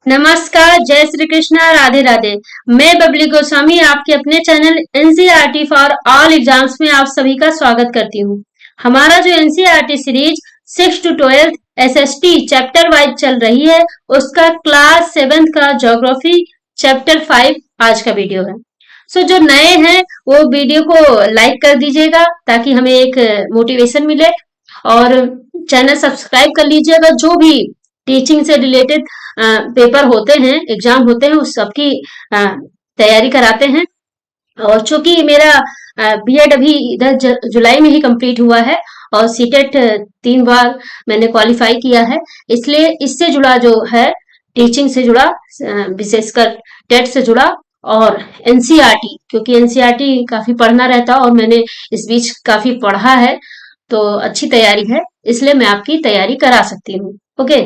नमस्कार, जय श्री कृष्णा, राधे राधे। मैं बबली गोस्वामी आपके अपने channel NCERT for all exams में आप सभी का स्वागत करती हूँ। हमारा जो NCERT series 6 to 12 SST chapter wise चल रही है, उसका क्लास 7th का ज्योग्राफी चैप्टर 5 आज का वीडियो है। जो नए हैं वो वीडियो को लाइक कर दीजिएगा ताकि हमें एक मोटिवेशन मिले, और चैनल सब्सक्राइब कर लीजिएगा। जो भी टीचिंग से रिलेटेड पेपर होते हैं, एग्जाम होते हैं, उस सबकी तैयारी कराते हैं। और चूंकि मेरा बीएड अभी इधर जुलाई में ही कंप्लीट हुआ है और सीटेट 3 बार मैंने क्वालिफाई किया है, इसलिए इससे जुड़ा जो है, टीचिंग से जुड़ा, विशेषकर टेट से जुड़ा, और एनसीईआरटी, क्योंकि एनसीईआरटी काफी पढ़ना रहता है और मैंने इस बीच काफी पढ़ा है, तो अच्छी तैयारी है, इसलिए मैं आपकी तैयारी करा सकती हूँ। ओके।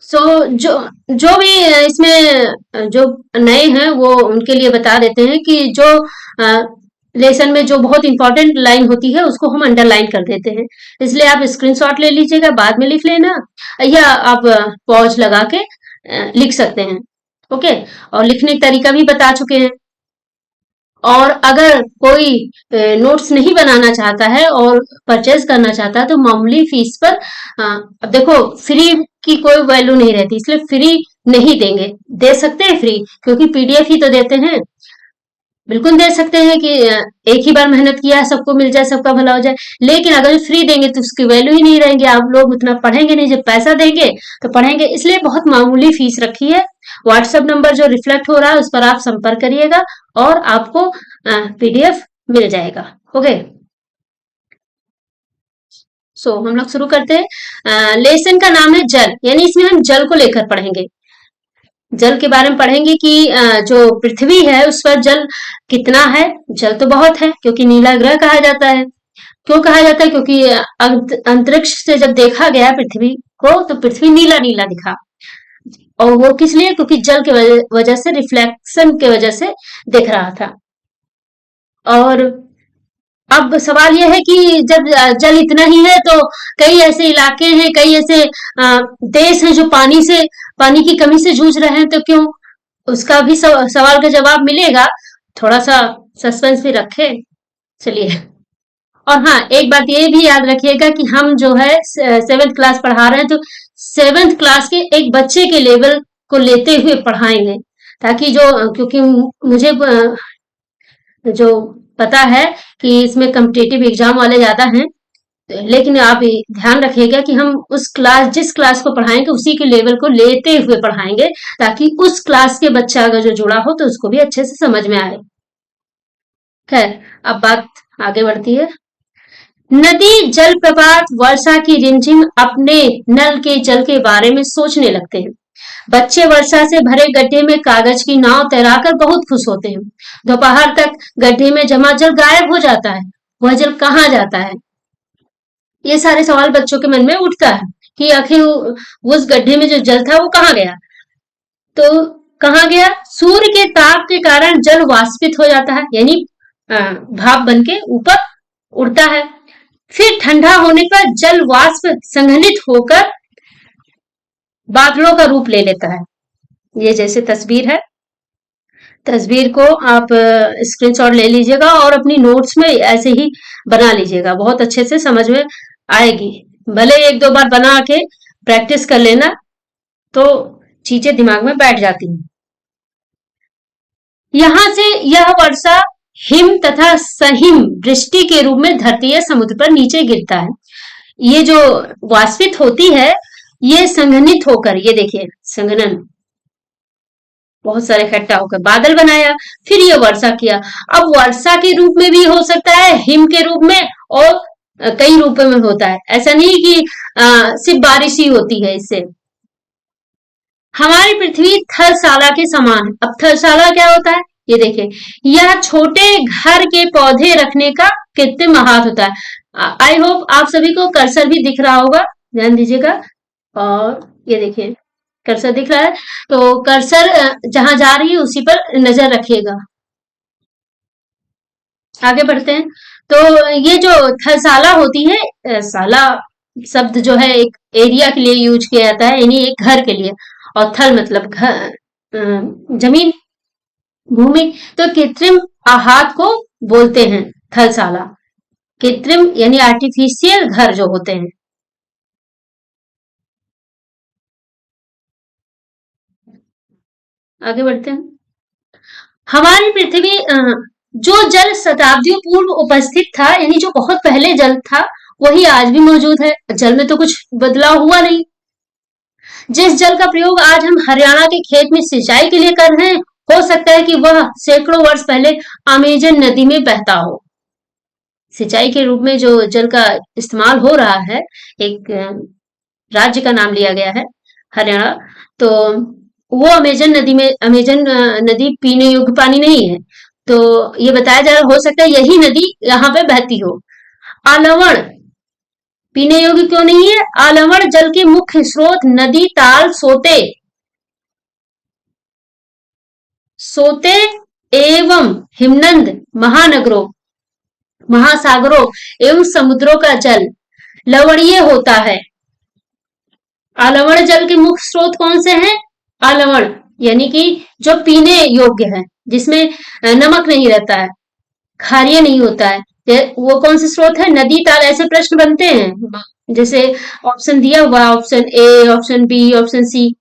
जो जो भी इसमें जो नए हैं वो उनके लिए बता देते हैं कि जो लेसन में जो बहुत इंपॉर्टेंट लाइन होती है उसको हम अंडरलाइन कर देते हैं, इसलिए आप स्क्रीनशॉट ले लीजिएगा, बाद में लिख लेना, या आप पॉज लगा के लिख सकते हैं। ओके। और लिखने का तरीका भी बता चुके हैं। और अगर कोई नोट्स नहीं बनाना चाहता है और परचेज करना चाहता है तो मामूली फीस पर, अब देखो, फ्री की कोई वैल्यू नहीं रहती, इसलिए फ्री नहीं देंगे। दे सकते हैं फ्री, क्योंकि पीडीएफ ही तो देते हैं, बिल्कुल दे सकते हैं कि एक ही बार मेहनत किया है, सबको मिल जाए, सबका भला हो जाए। लेकिन अगर फ्री देंगे तो उसकी वैल्यू ही नहीं रहेंगे, आप लोग उतना पढ़ेंगे नहीं। जब पैसा देंगे तो पढ़ेंगे, इसलिए बहुत मामूली फीस रखी है। व्हाट्सएप नंबर जो रिफ्लेक्ट हो रहा है उस पर आप संपर्क करिएगा और आपको पीडीएफ मिल जाएगा। ओके। हम लोग शुरू करते हैं। लेसन का नाम है जल, यानी इसमें हम जल को लेकर पढ़ेंगे। जल के बारे में पढ़ेंगे कि जो पृथ्वी है उस पर जल कितना है। जल तो बहुत है, क्योंकि नीला ग्रह कहा जाता है। क्यों कहा जाता है? क्योंकि अंतरिक्ष से जब देखा गया पृथ्वी को तो पृथ्वी नीला नीला दिखा, और वो किस लिए? क्योंकि जल के वजह से, रिफ्लेक्शन के वजह से दिख रहा था। और अब सवाल यह है कि जब जल इतना ही है तो कई ऐसे इलाके हैं, कई ऐसे देश हैं जो पानी की कमी से जूझ रहे हैं, तो क्यों? उसका भी सवाल का जवाब मिलेगा। थोड़ा सा सस्पेंस भी रखे, चलिए। और हाँ, एक बात ये भी याद रखिएगा कि हम जो है 7th क्लास पढ़ा रहे हैं, तो 7th क्लास के एक बच्चे के लेवल को लेते हुए पढ़ाएंगे, ताकि क्योंकि मुझे जो पता है कि इसमें कम्पिटेटिव एग्जाम वाले ज्यादा हैं, लेकिन आप ध्यान रखिएगा कि हम जिस क्लास को पढ़ाएंगे उसी के लेवल को लेते हुए पढ़ाएंगे, ताकि उस क्लास के बच्चा अगर जो जुड़ा हो तो उसको भी अच्छे से समझ में आए। खैर, अब बात आगे बढ़ती है। नदी, जलप्रपात, वर्षा की रिमझिम अपने नल के जल के बारे में सोचने लगते हैं। बच्चे वर्षा से भरे गड्ढे में कागज की नाव तैराकर बहुत खुश होते हैं। दोपहर तक गड्ढे में जमा जल गायब हो जाता है। वह जल कहाँ जाता है? ये सारे सवाल बच्चों के मन में उठता है कि आखिर उस गड्ढे में जो जल था वो कहाँ गया। तो कहाँ गया? सूर्य के ताप के कारण जल वाष्पित हो जाता है, यानी भाप बन के ऊपर उड़ता है। फिर ठंडा होने पर जल वाष्प संघनित होकर बादलों का रूप ले लेता है। ये जैसे तस्वीर है, तस्वीर को आप स्क्रीनशॉट ले लीजिएगा और अपनी नोट्स में ऐसे ही बना लीजिएगा, बहुत अच्छे से समझ में आएगी। भले 1-2 बार बना के प्रैक्टिस कर लेना तो चीजें दिमाग में बैठ जाती हैं। यहां से यह वर्षा हिम तथा सहिम वृष्टि के रूप में धरती या समुद्र पर नीचे गिरता है। ये जो वाष्पित होती है, ये संघनित होकर, ये देखिए संघनन, बहुत सारे इकट्ठा होकर बादल बनाया, फिर ये वर्षा किया। अब वर्षा के रूप में भी हो सकता है, हिम के रूप में, और कई रूपों में होता है। ऐसा नहीं कि सिर्फ बारिश ही होती है इससे। हमारी पृथ्वी थरशाला के समान है। अब थरशाला क्या होता है? ये देखिए, यह छोटे घर के पौधे रखने का कृत्रिम हाथ होता है। आई होप आप सभी को कर्सर भी दिख रहा होगा, ध्यान दीजिएगा। और ये देखिए, कर्सर दिख रहा है, तो कर्सर जहां जा रही है उसी पर नजर रखिएगा। आगे बढ़ते हैं। तो ये जो थरशाला होती है, साला शब्द जो है एक एरिया के लिए यूज किया जाता है, यानी एक घर के लिए। और थल मतलब घर, जमीन, भूमि। तो कृत्रिम आहत को बोलते हैं थलशाला। कृत्रिम यानी आर्टिफिशियल घर जो होते हैं। आगे बढ़ते हैं। हमारी पृथ्वी जो जल शताब्दियों पूर्व उपस्थित था, यानी जो बहुत पहले जल था, वही आज भी मौजूद है। जल में तो कुछ बदलाव हुआ नहीं। जिस जल का प्रयोग आज हम हरियाणा के खेत में सिंचाई के लिए कर रहे हैं, हो सकता है कि वह सैकड़ों वर्ष पहले अमेजन नदी में बहता हो। सिंचाई के रूप में जो जल का इस्तेमाल हो रहा है, एक राज्य का नाम लिया गया है, हरियाणा। तो वो अमेजन नदी में, अमेजन नदी पीने योग्य पानी नहीं है। तो ये बताया जा रहा, हो सकता है यही नदी यहाँ पे बहती हो। आलवण पीने योग्य क्यों नहीं है? आलवण जल के मुख्य स्रोत नदी, ताल, सोते, सोते एवं हिमनद महानगरों, महासागरों एवं समुद्रों का जल लवणीय होता है। आलवण जल के मुख्य स्रोत कौन से हैं? आलवण यानी कि जो पीने योग्य है, जिसमें नमक नहीं रहता है, क्षारीय नहीं होता है। वो कौन से स्रोत है? नदी, ताल। ऐसे प्रश्न बनते हैं, जैसे ऑप्शन दिया हुआ, option A, option B, option C.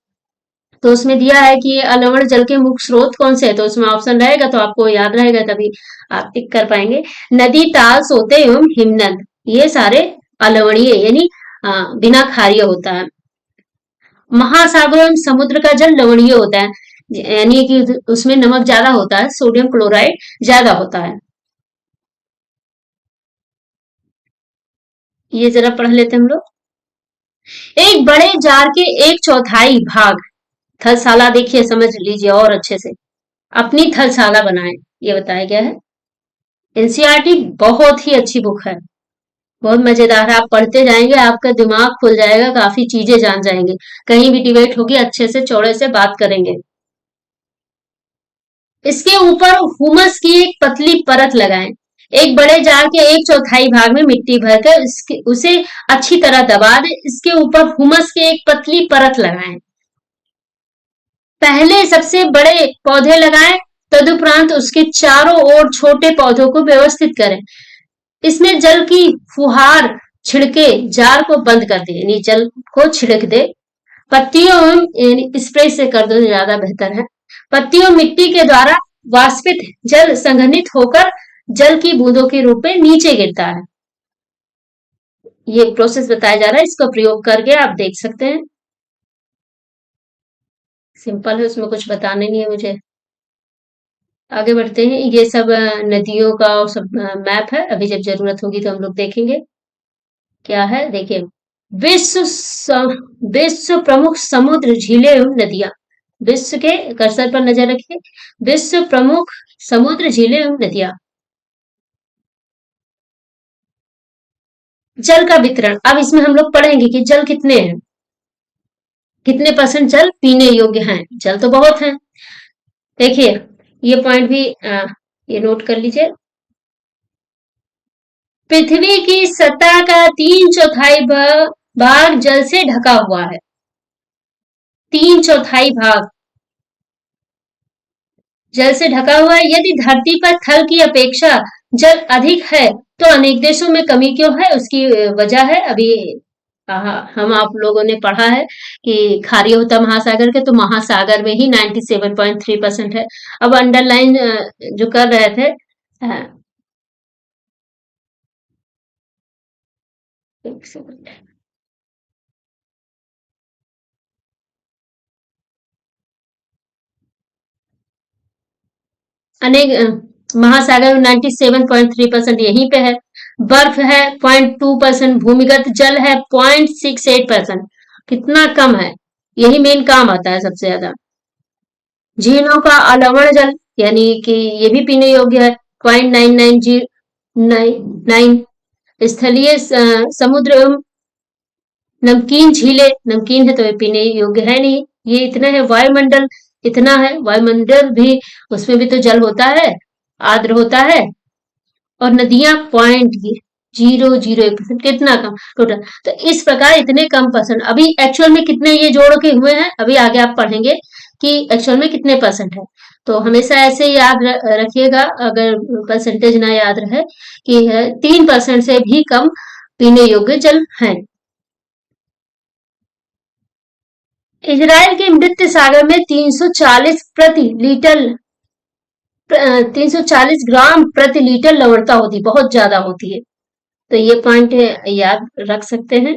तो उसमें दिया है कि अलवण जल के मुख्य स्रोत कौन से है, तो उसमें ऑप्शन रहेगा तो आपको याद रहेगा, तभी आप टिक कर पाएंगे। नदी, ताल, सोते एवं हिमनद, ये सारे अलवणीय यानी बिना क्षारीय होता है। महासागर एवं समुद्र का जल लवणीय होता है, यानी कि उसमें नमक ज्यादा होता है, सोडियम क्लोराइड ज्यादा होता है। ये जरा पढ़ लेते हैं हम लोग। एक बड़े जार के एक चौथाई भाग, थलशाला देखिए, समझ लीजिए और अच्छे से। अपनी थलशाला बनाए, ये बताया गया है। एनसीईआरटी बहुत ही अच्छी बुक है, बहुत मजेदार है। आप पढ़ते जाएंगे, आपका दिमाग खुल जाएगा, काफी चीजें जान जाएंगे। कहीं भी डिबेट होगी, अच्छे से चौड़े से बात करेंगे। इसके ऊपर हुमस की एक पतली परत लगाएं। एक बड़े जार के एक चौथाई भाग में मिट्टी भरकर उसे अच्छी तरह दबा दें। इसके ऊपर हुमस की एक पतली परत लगाएं। पहले सबसे बड़े पौधे लगाएं, तदुपरांत उसके चारों ओर छोटे पौधों को व्यवस्थित करें। इसमें जल की फुहार छिड़के जार को बंद कर दे, यानी जल को छिड़क दे। पत्तियों स्प्रे से कर दो, ज्यादा बेहतर है। पत्तियों मिट्टी के द्वारा वाष्पित जल संघनित होकर जल की बूंदों के रूप में नीचे गिरता है। ये प्रोसेस बताया जा रहा है, इसका प्रयोग करके आप देख सकते हैं। सिंपल है, उसमें कुछ बताने नहीं है मुझे। आगे बढ़ते हैं। ये सब नदियों का और सब मैप है, अभी जब जरूरत होगी तो हम लोग देखेंगे क्या है। देखिए, विश्व प्रमुख समुद्र, झीलें एवं नदियां। विश्व के, कर्सर पर नजर रखिए, विश्व प्रमुख समुद्र, झीलें एवं नदियां। जल का वितरण, अब इसमें हम लोग पढ़ेंगे कि जल कितने हैं, कितने परसेंट जल पीने योग्य हैं। जल तो बहुत है। देखिए, ये पॉइंट भी ये नोट कर लीजिए। पृथ्वी की सतह का 3/4 भाग जल से ढका हुआ है। 3/4 भाग जल से ढका हुआ है। यदि धरती पर थल की अपेक्षा जल अधिक है, तो अनेक देशों में कमी क्यों है? उसकी वजह है, अभी हम आप लोगों ने पढ़ा है कि क्षारीय होता महासागर के, तो महासागर में ही 97.3% है। अब अंडरलाइन जो कर रहे थे, एक सेकंड। अनेक महासागर में 97.3% यहीं पे है। बर्फ है 0.2%, भूमिगत जल है 0.68%। कितना कम है, यही मेन काम आता है सबसे ज्यादा। झीलों का अलवण जल, यानी कि ये भी पीने योग्य है, 0.9909। स्थलीय समुद्र एवं नमकीन झीलें, नमकीन है तो ये पीने योग्य है नहीं, ये इतना है। वायुमंडल इतना है, वायुमंडल भी, उसमें भी तो जल होता है, आर्द्र होता है। और नदियां 0.01%, कितना कम टोटल। तो इस प्रकार इतने कम परसेंट, अभी एक्चुअल में कितने ये जोड़ के हुए हैं, अभी आगे आप पढ़ेंगे कि एक्चुअल में कितने परसेंट है। तो हमेशा ऐसे याद रखिएगा, अगर परसेंटेज ना याद रहे, कि 3% से भी कम पीने योग्य जल है। इजराइल के मृत सागर में 340 प्रति लीटर 340 ग्राम प्रति लीटर लवणता होती, बहुत ज्यादा होती है। तो ये पॉइंट याद रख सकते हैं।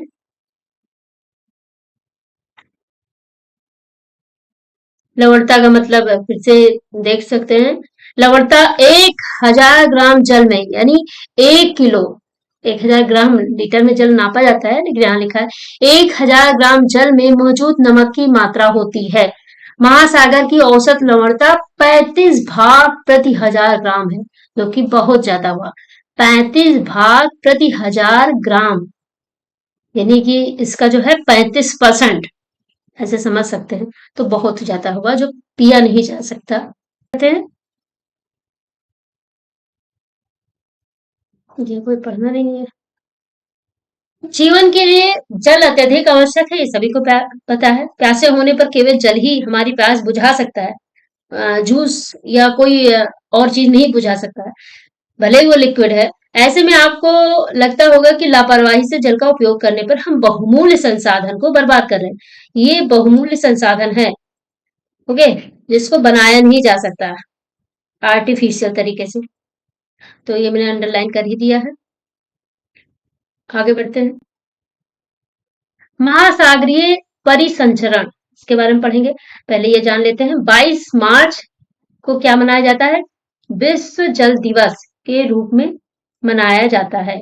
लवणता का मतलब फिर से देख सकते हैं। लवणता 1000 ग्राम जल में, यानी 1 किलो, 1000 ग्राम लीटर में जल नापा जाता है, लेकिन यहाँ लिखा है 1000 ग्राम जल में मौजूद नमक की मात्रा होती है। महासागर की औसत लवणता 35 भाग प्रति 1000 ग्राम है, जो कि बहुत ज्यादा हुआ। 35 भाग प्रति 1000 ग्राम, यानी कि इसका जो है 35%, ऐसे समझ सकते हैं। तो बहुत ज्यादा हुआ, जो पिया नहीं जा सकता। कहते हैं ये कोई पढ़ना नहीं है। जीवन के लिए जल अत्यधिक आवश्यक है, ये सभी को पता है। प्यासे होने पर केवल जल ही हमारी प्यास बुझा सकता है। जूस या कोई और चीज नहीं बुझा सकता है, भले ही वो लिक्विड है। ऐसे में आपको लगता होगा कि लापरवाही से जल का उपयोग करने पर हम बहुमूल्य संसाधन को बर्बाद कर रहे हैं। ये बहुमूल्य संसाधन है, ओके, जिसको बनाया नहीं जा सकता आर्टिफिशियल तरीके से। तो ये मैंने अंडरलाइन कर ही दिया है। आगे बढ़ते हैं। महासागरीय परिसंचरण, इसके बारे में पढ़ेंगे। पहले ये जान लेते हैं, 22 मार्च को क्या मनाया जाता है? विश्व जल दिवस के रूप में मनाया जाता है,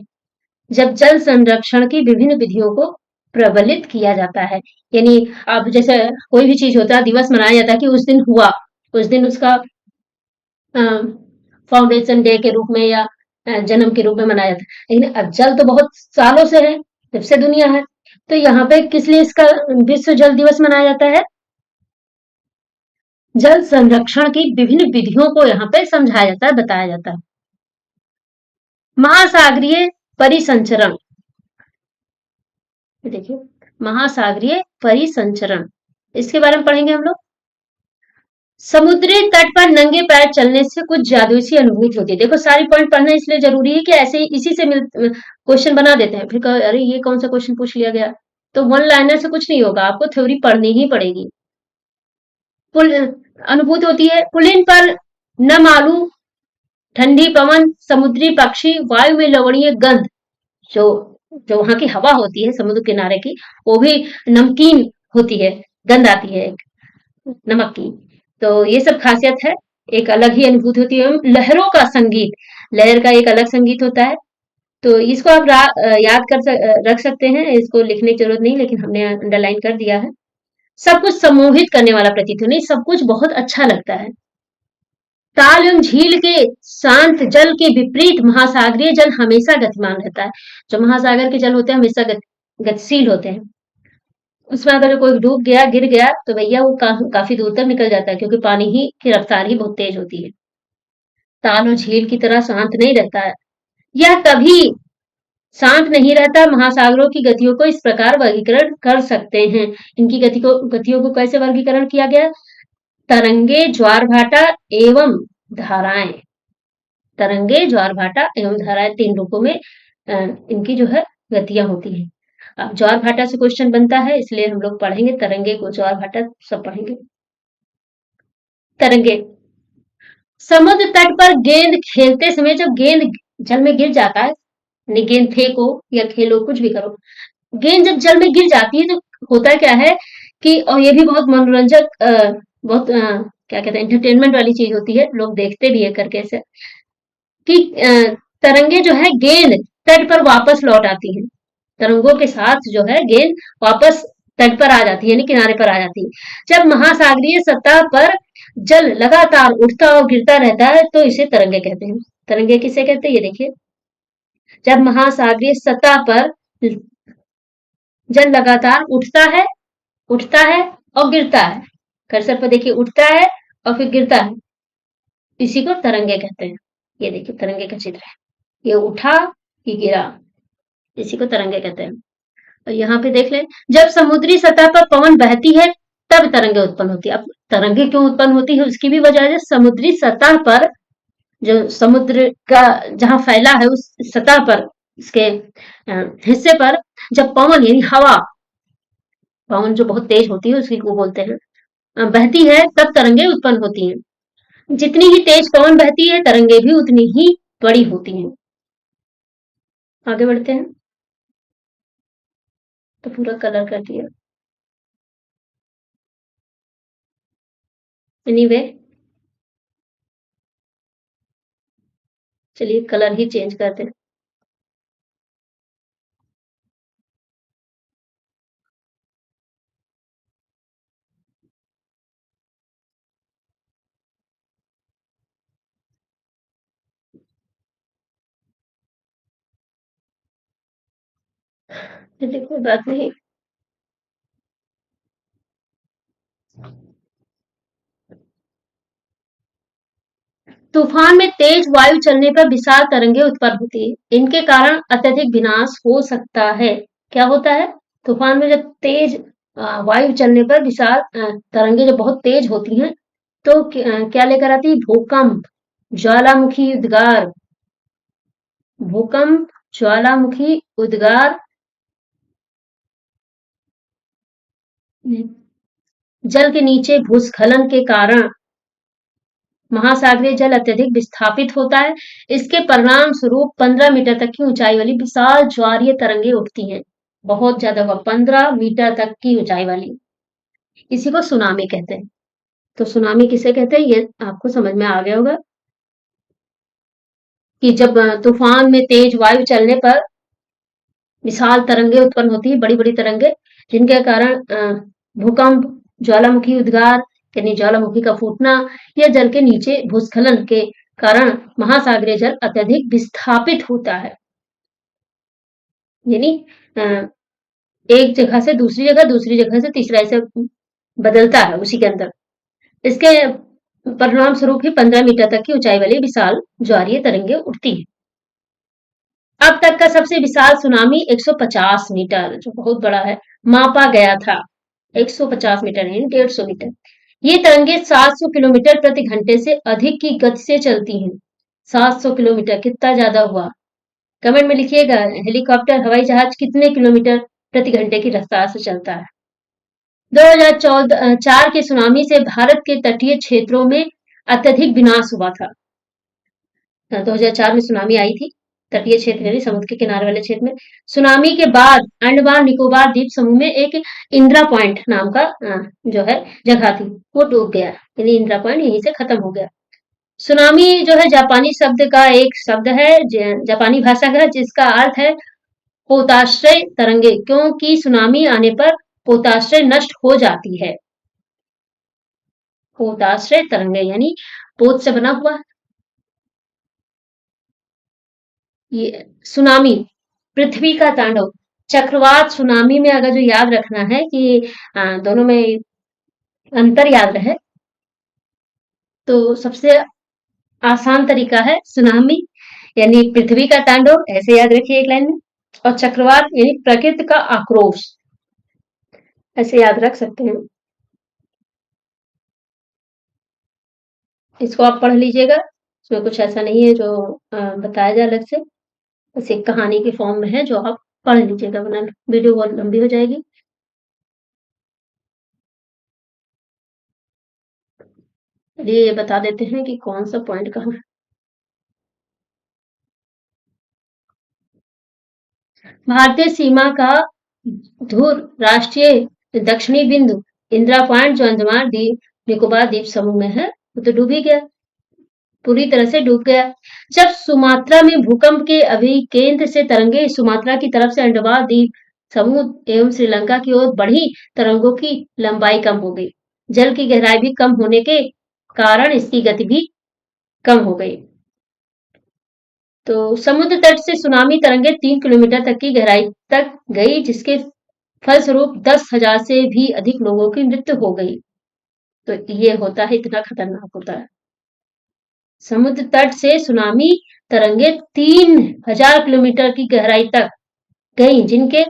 जब जल संरक्षण की विभिन्न विधियों को प्रबलित किया जाता है। यानी अब जैसे कोई भी चीज होता है, दिवस मनाया जाता है कि उस दिन हुआ, उस दिन उसका फाउंडेशन डे के रूप में या जन्म के रूप में मनाया जाता है। लेकिन अब जल तो बहुत सालों से है, जब से दुनिया है। तो यहाँ पे किस लिए इसका विश्व जल दिवस मनाया जाता है? जल संरक्षण की विभिन्न विधियों को यहाँ पे समझाया जाता है, बताया जाता है। महासागरीय परिसंचरण, देखिए, महासागरीय परिसंचरण, इसके बारे में पढ़ेंगे हम लोग। समुद्री तट पर नंगे पैर चलने से कुछ जादुई सी अनुभूति होती है। देखो, सारी पॉइंट पढ़ना इसलिए जरूरी है कि ऐसे ही इसी से क्वेश्चन बना देते हैं, फिर अरे ये कौन सा क्वेश्चन पूछ लिया गया। तो वन लाइनर से कुछ नहीं होगा, आपको थ्योरी पढ़नी ही पड़ेगी। पुल अनुभूति होती है, पुलिन पर नम आलू, ठंडी पवन, समुद्री पक्षी, वायु में लवणीय गंध, जो जो वहां की हवा होती है समुद्र किनारे की, वो भी नमकीन होती है, गंध आती है नमक की। तो ये सब खासियत है, एक अलग ही अनुभूति होती है। लहरों का संगीत, लहर का एक अलग संगीत होता है। तो इसको आप याद रख सकते हैं, इसको लिखने की जरूरत नहीं, लेकिन हमने अंडरलाइन कर दिया है। सब कुछ सम्मोहित करने वाला प्रतीत हो, नहीं, सब कुछ बहुत अच्छा लगता है। ताल एवं झील के शांत जल के विपरीत महासागरीय जल हमेशा गतिमान रहता है। जो महासागर के जल होते हैं हमेशा गतिशील होते हैं। उसमें अगर कोई डूब गया, गिर गया, तो भैया वो काफी दूर तक निकल जाता है, क्योंकि पानी ही की रफ्तार ही बहुत तेज होती है। ताल और झील की तरह शांत नहीं रहता है। यह कभी शांत नहीं रहता। महासागरों की गतियों को इस प्रकार वर्गीकरण कर सकते हैं। इनकी गतियों को कैसे वर्गीकरण किया गया? तरंगे, ज्वार भाटा एवं धाराएं। तरंगे, ज्वार भाटा एवं धाराएं, 3 रूपों में इनकी जो है गतियां होती है। अब ज्वार भाटा से क्वेश्चन बनता है, इसलिए हम लोग पढ़ेंगे तरंगे को, ज्वार भाटा सब पढ़ेंगे। तरंगे, समुद्र तट पर गेंद खेलते समय जब गेंद जल में गिर जाता है, गेंद फेंको या खेलो, कुछ भी करो, गेंद जब जल में गिर जाती है तो होता क्या है कि, और ये भी बहुत मनोरंजक, बहुत क्या कहते हैं, एंटरटेनमेंट वाली चीज होती है, लोग देखते भी है करके ऐसे, कि तरंगे जो है गेंद तट पर वापस लौट आती है। तरंगों के साथ जो है गेंद वापस तट पर आ जाती है, यानी किनारे पर आ जाती है। जब महासागरीय सतह पर जल लगातार उठता और गिरता रहता है तो इसे तरंगे कहते हैं। तरंगे किसे कहते हैं, ये देखिए, जब महासागरीय सतह पर जल लगातार उठता है और गिरता है, कर्सर पर देखिए, उठता है और फिर गिरता है, इसी को तरंगे कहते हैं। ये देखिए तरंगे का चित्र है, ये उठा, ये गिरा, इसी को तरंगे कहते हैं। और यहाँ पे देख लें, जब समुद्री सतह पर पवन बहती है तब तरंगे उत्पन्न होती है। अब तरंगे क्यों उत्पन्न होती है उसकी भी वजह है। समुद्री सतह पर, जो समुद्र का जहां फैला है उस सतह पर, इसके हिस्से पर जब पवन यानी हवा, पवन जो बहुत तेज होती है उसी को बोलते हैं, बहती है तब तरंगे उत्पन्न होती हैं। जितनी ही तेज पवन बहती है तरंगे भी उतनी ही बड़ी होती हैं। आगे बढ़ते हैं। तो पूरा कलर कर दिया। एनीवे, चलिए कलर ही चेंज करते हैं। चलिए कोई बात नहीं। तूफान में तेज वायु चलने पर विशाल तरंगे उत्पन्न होती है। इनके कारण अत्यधिक विनाश हो सकता है। क्या होता है? तूफान में जब तेज वायु चलने पर विशाल तरंगे जब बहुत तेज होती हैं तो क्या लेकर आती है? भूकंप, ज्वालामुखी उद्गार, भूकंप, ज्वालामुखी उद्गार, जल के नीचे भूस्खलन के कारण महासागरीय जल अत्यधिक विस्थापित होता है। इसके परिणाम स्वरूप 15 मीटर तक की ऊंचाई वाली विशाल ज्वारीय तरंगे उठती हैं। बहुत ज्यादा हुआ, 15 मीटर तक की ऊंचाई वाली। इसी को सुनामी कहते हैं। तो सुनामी किसे कहते हैं ये आपको समझ में आ गया होगा कि जब तूफान में तेज वायु चलने पर विशाल तरंगे उत्पन्न होती है, बड़ी बड़ी तरंगे, जिनके कारण भूकंप, ज्वालामुखी उद्गार यानी ज्वालामुखी का फूटना या जल के नीचे भूस्खलन के कारण महासागरीय जल अत्यधिक विस्थापित होता है। यानी एक जगह से दूसरी जगह से तीसरा, ऐसे बदलता है उसी के अंदर। इसके परिणाम स्वरूप ही 15 मीटर तक की ऊंचाई वाली विशाल ज्वारीय तरंगे उठती है। अब तक का सबसे विशाल सुनामी 150 मीटर, जो बहुत बड़ा है, मापा गया था। 150 मीटर यानी 150 मीटर। ये तरंगे 700 किलोमीटर प्रति घंटे से अधिक की गति से चलती हैं। 700 किलोमीटर कितना ज्यादा हुआ? कमेंट में लिखिएगा, हेलीकॉप्टर, हवाई जहाज कितने किलोमीटर प्रति घंटे की रफ्तार से चलता है? 2004 के सुनामी से भारत के तटीय क्षेत्रों में अत्यधिक विनाश हुआ था। 2004 में सुनामी आई थी, तटीय क्षेत्र यानी समुद्र के किनारे वाले क्षेत्र में। सुनामी के बाद अंडमान निकोबार द्वीप समूह में एक इंदिरा पॉइंट नाम का जो है जगह थी, वो डूब गया, यानी इंदिरा पॉइंट यहीं से खत्म हो गया। सुनामी जो है जापानी शब्द का एक शब्द है, जापानी भाषा का, जिसका अर्थ है पोताश्रय तरंगे, क्योंकि सुनामी आने पर पोताश्रय नष्ट हो जाती है। पोताश्रय तरंगे यानी पोत से बना हुआ। ये सुनामी, पृथ्वी का तांडव। चक्रवात सुनामी में अगर जो याद रखना है कि दोनों में अंतर याद रहे, तो सबसे आसान तरीका है सुनामी यानी पृथ्वी का तांडव, ऐसे याद रखिए एक लाइन में। और चक्रवात यानी प्रकृति का आक्रोश, ऐसे याद रख सकते हैं। इसको आप पढ़ लीजिएगा, इसमें कुछ ऐसा नहीं है जो बताया जाए अलग से, बस एक कहानी के फॉर्म में है जो आप पढ़ लीजिएगा, वरना वीडियो बहुत लंबी हो जाएगी। चलिए ये बता देते हैं कि कौन सा पॉइंट कहाँ है। भारतीय सीमा का धुर राष्ट्रीय दक्षिणी बिंदु इंदिरा पॉइंट, जो अंडमान निकोबार द्वीप समूह में है, वो तो डूब ही गया, पूरी तरह से डूब गया। जब सुमात्रा में भूकंप के अभिकेंद्र से तरंगे सुमात्रा की तरफ से अंडमान द्वीप समूह एवं श्रीलंका की ओर बढ़ी, तरंगों की लंबाई कम हो गई। जल की गहराई भी कम होने के कारण इसकी गति भी कम हो गई। तो समुद्र तट से सुनामी तरंगे 3 किलोमीटर तक की गहराई तक गई, जिसके फलस्वरूप 10,000 से भी अधिक लोगों की मृत्यु हो गई। तो ये होता है, इतना खतरनाक होता है। समुद्र तट से सुनामी तरंगे 3,000 किलोमीटर की गहराई तक गई, जिनके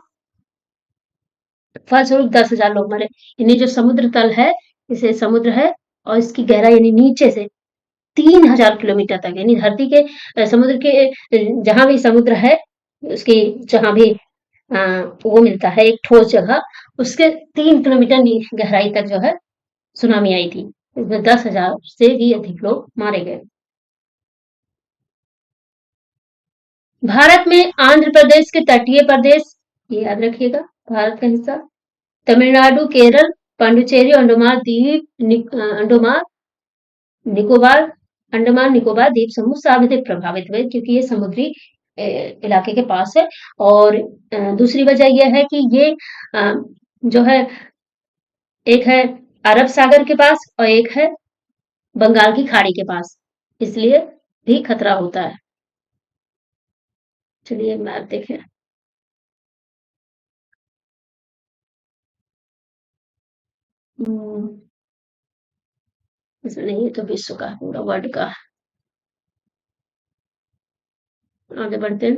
फलस्वरूप 10,000 लोग मरे। यानी जो समुद्र तल है, इसे समुद्र है और इसकी गहराई यानी नीचे से 3,000 किलोमीटर तक, यानी धरती के समुद्र के जहां भी समुद्र है, उसकी जहां भी वो मिलता है एक ठोस जगह, उसके 3 किलोमीटर गहराई तक जो है सुनामी आई थी। इसमें 10,000 से भी अधिक लोग मारे गए। भारत में आंध्र प्रदेश के तटीय प्रदेश, ये याद रखिएगा, भारत का हिस्सा, तमिलनाडु, केरल, पांडुचेरी, निकोबार अंडमान निकोबार द्वीप समूह सर्वाधिक प्रभावित हुए, क्योंकि ये समुद्री इलाके के पास है। और दूसरी वजह यह है कि ये जो है, एक है अरब सागर के पास और एक है बंगाल की खाड़ी के पास, इसलिए भी खतरा होता है। चलिए मैप देखें। हम्म, इसमें नहीं, ये तो विश्व का पूरा वर्ल्ड का। आगे बढ़ते हैं।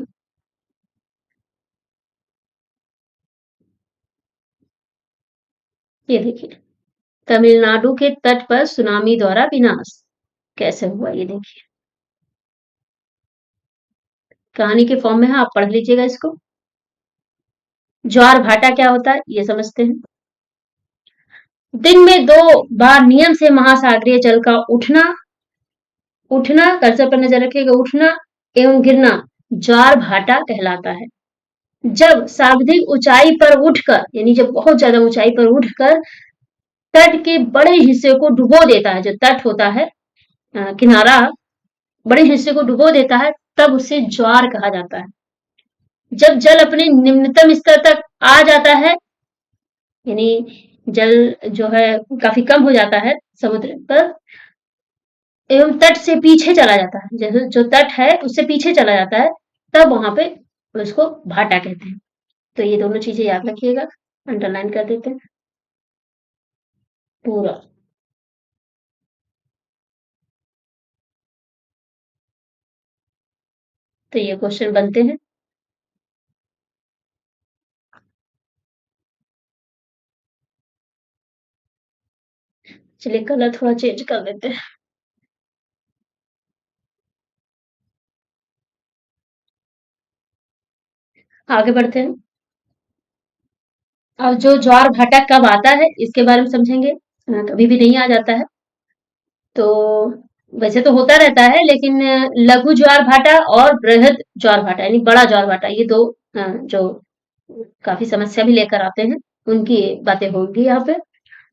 ये देखिए, तमिलनाडु के तट पर सुनामी द्वारा विनाश कैसे हुआ, ये देखिए, कहानी के फॉर्म में है, आप पढ़ लीजिएगा इसको। ज्वार भाटा क्या होता है ये समझते हैं। दिन में 2 बार नियम से महासागरीय जल का उठना उठना कर्सर पर नजर रखिएगा, उठना एवं गिरना ज्वार भाटा कहलाता है। जब सर्वाधिक ऊंचाई पर उठकर, यानी जब बहुत ज्यादा ऊंचाई पर उठकर तट के बड़े हिस्से को डुबो देता है, जो तट होता है, किनारा बड़े हिस्से को डुबो देता है, तब उसे ज्वार कहा जाता है। जब जल अपने निम्नतम स्तर तक आ जाता है, यानी जल जो है काफी कम हो जाता है समुद्र पर, एवं तट से पीछे चला जाता है, जैसे जो तट है उससे पीछे चला जाता है, तब वहां पे उसको भाटा कहते हैं। तो ये दोनों चीजें याद रखिएगा, अंडरलाइन कर देते हैं पूरा। तो ये क्वेश्चन बनते हैं। चलिए कलर थोड़ा चेंज कर देते हैं। आगे बढ़ते हैं। अब जो ज्वार भाटा कब आता है इसके बारे में समझेंगे। कभी भी नहीं आ जाता है, तो वैसे तो होता रहता है, लेकिन लघु ज्वार भाटा और बृहद ज्वार भाटा यानी बड़ा ज्वार भाटा, ये दो जो काफी समस्या भी लेकर आते हैं, उनकी बातें होंगी यहाँ पे।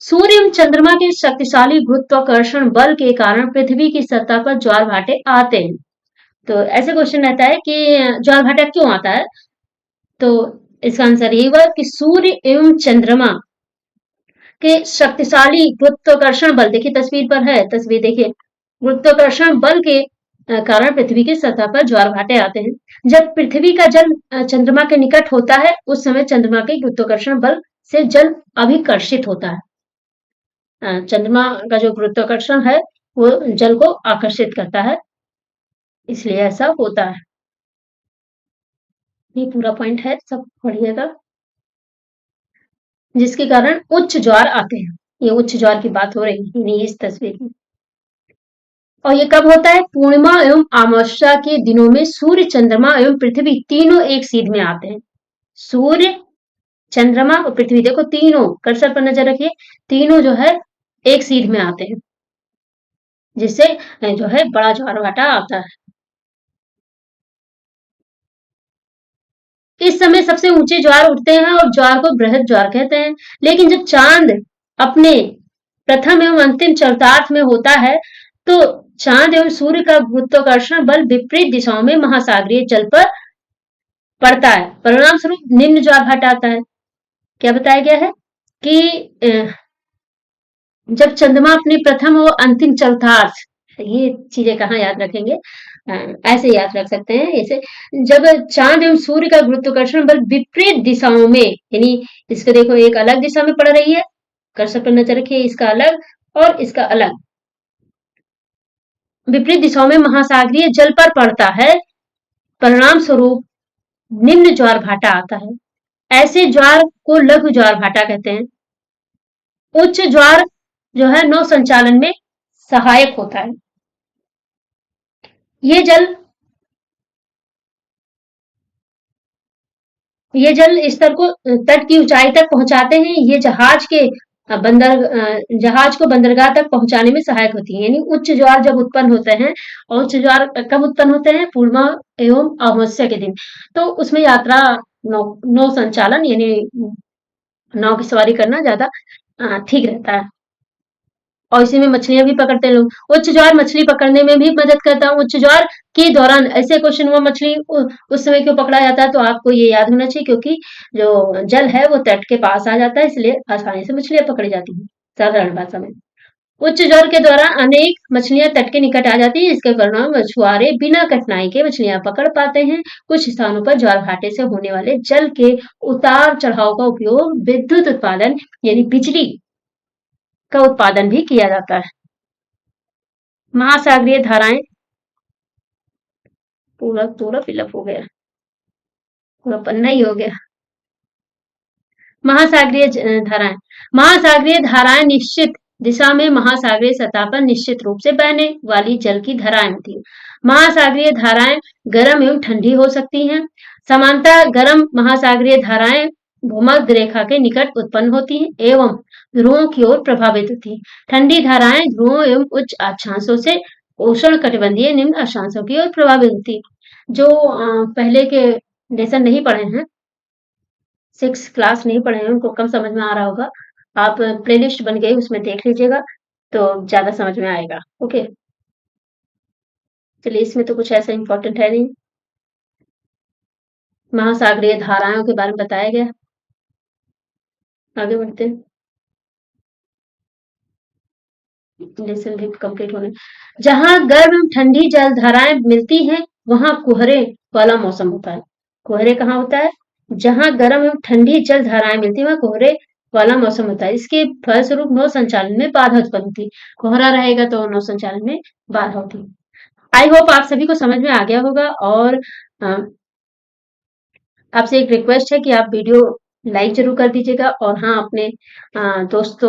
सूर्य एवं चंद्रमा के शक्तिशाली गुरुत्वाकर्षण बल के कारण पृथ्वी की सतह पर ज्वार भाटे आते हैं। तो ऐसे क्वेश्चन रहता है कि ज्वार भाटा क्यों आता है, तो इसका आंसर ये हुआ कि सूर्य एवं चंद्रमा के शक्तिशाली गुरुत्वाकर्षण बल, देखिए तस्वीर पर है, तस्वीर देखिए, गुरुत्वाकर्षण बल के कारण पृथ्वी की सतह पर ज्वार भाटे आते हैं। जब पृथ्वी का जल चंद्रमा के निकट होता है, उस समय चंद्रमा के गुरुत्वाकर्षण बल से जल अभिकर्षित होता है। चंद्रमा का जो गुरुत्वाकर्षण है वो जल को आकर्षित करता है, इसलिए ऐसा होता है। ये पूरा पॉइंट है, सब पढ़िएगा। जिसके कारण उच्च ज्वार आते हैं, ये उच्च ज्वार की बात हो रही है इस तस्वीर में। और ये कब होता है, पूर्णिमा एवं अमावस्या के दिनों में सूर्य, चंद्रमा एवं पृथ्वी तीनों एक सीध में आते हैं। सूर्य, चंद्रमा और पृथ्वी, देखो तीनों, कर्सर पर नजर रखिए, तीनों जो है एक सीध में आते हैं, जिससे जो है बड़ा ज्वार भाटा आता है। इस समय सबसे ऊंचे ज्वार उठते हैं और ज्वार को बृहद ज्वार कहते हैं। लेकिन जब चांद अपने प्रथम एवं अंतिम चरितार्थ में होता है, तो चांद एवं सूर्य का गुरुत्वाकर्षण बल विपरीत दिशाओं में महासागरीय जल पर पड़ता है, परिणाम स्वरूप निम्न ज्वार भाटा आता है। क्या बताया गया है कि जब चंद्रमा अपने प्रथम और अंतिम चौथार्थ, ये चीजें कहाँ याद रखेंगे, ऐसे याद रख सकते हैं, ऐसे, जब चांद एवं सूर्य का गुरुत्वाकर्षण बल विपरीत दिशाओं में, यानी इसको देखो एक अलग दिशा में पड़ रही है, कर्सर पर नजर रखिए, इसका अलग और इसका अलग, विपरीत दिशाओं में महासागरीय जल पर पड़ता है, परिणाम स्वरूप निम्न ज्वार भाटा आता है। ऐसे ज्वार को लघु ज्वार भाटा कहते हैं। उच्च ज्वार जो है नौ संचालन में सहायक होता है। ये जल ये जल स्तर को तट की ऊंचाई तक पहुंचाते हैं। ये जहाज को बंदरगाह तक पहुंचाने में सहायक होती है। यानी उच्च ज्वार जब उत्पन्न होते हैं, और उच्च ज्वार कब उत्पन्न होते हैं? पूर्णिमा एवं अमावस्या के दिन। तो उसमें यात्रा नौ नौ संचालन यानी नाव की सवारी करना ज्यादा ठीक रहता है। और इसी में मछलियां भी पकड़ते हैं लोग। उच्च ज्वार मछली पकड़ने में भी मदद करता है। उच्च ज्वार के दौरान ऐसे क्वेश्चन हुआ मछली उस समय क्यों पकड़ा जाता है, तो आपको ये याद होना चाहिए क्योंकि जो जल है वो तट के पास आ जाता है, इसलिए आसानी से मछलियां पकड़ी जाती हैं साधारण भाषा में। उच्च ज्वार के दौरान अनेक मछलियां तट के निकट आ जाती हैं, इसके परिणाम मछुआरे बिना कठिनाई के मछलियां पकड़ पाते हैं। कुछ स्थानों पर ज्वार भाटे से होने वाले जल के उतार चढ़ाव का उपयोग विद्युत उत्पादन यानी बिजली का उत्पादन भी किया जाता है। महासागरीय धाराएं पूरा पूरा फिलअप हो गया, पूरा पन्ना ही हो गया। महासागरीय धाराएं महासागरीय धाराएं निश्चित दिशा में महासागरीय सतह पर निश्चित रूप से बहने वाली जल की धाराएं होती हैं। महासागरीय धाराएं गर्म एवं ठंडी हो सकती हैं। समानतः गर्म महासागरीय धाराएं भूमध्य रेखा के निकट उत्पन्न होती हैं एवं ध्रुवों की ओर प्रभावित होती हैं। ठंडी धाराएं ध्रुवों एवं उच्च अक्षांशों से उष्ण कटिबंधीय निम्न अक्षांशों की ओर प्रभावित होती है। जो पहले के लेसन नहीं पढ़े हैं, 6 क्लास नहीं पढ़े हैं, उनको कम समझ में आ रहा होगा। आप प्लेलिस्ट बन गई उसमें देख लीजिएगा तो ज्यादा समझ में आएगा। ओके, चलिए इसमें तो कुछ ऐसा इंपॉर्टेंट है नहीं। महासागरीय धाराओं के बारे में बताया गया। आगे बढ़ते हैं, लेसन भी कंप्लीट होने। जहां गर्म ठंडी जल धाराएं मिलती हैं वहां कोहरे वाला मौसम होता है। कोहरे कहाँ होता है? जहां गर्म एवं ठंडी जल धाराएं मिलती है वहां कोहरे वाला मौसम होता है। इसके फलस्वरूप नौ संचालन में बाधा उत्पन्न होती है। कोहरा रहेगा तो नौ संचालन में बाधा होती है। आई होप आप सभी को समझ में आ गया होगा। और आपसे एक रिक्वेस्ट है कि आप वीडियो लाइक जरूर कर दीजिएगा, और हाँ अपने दोस्तों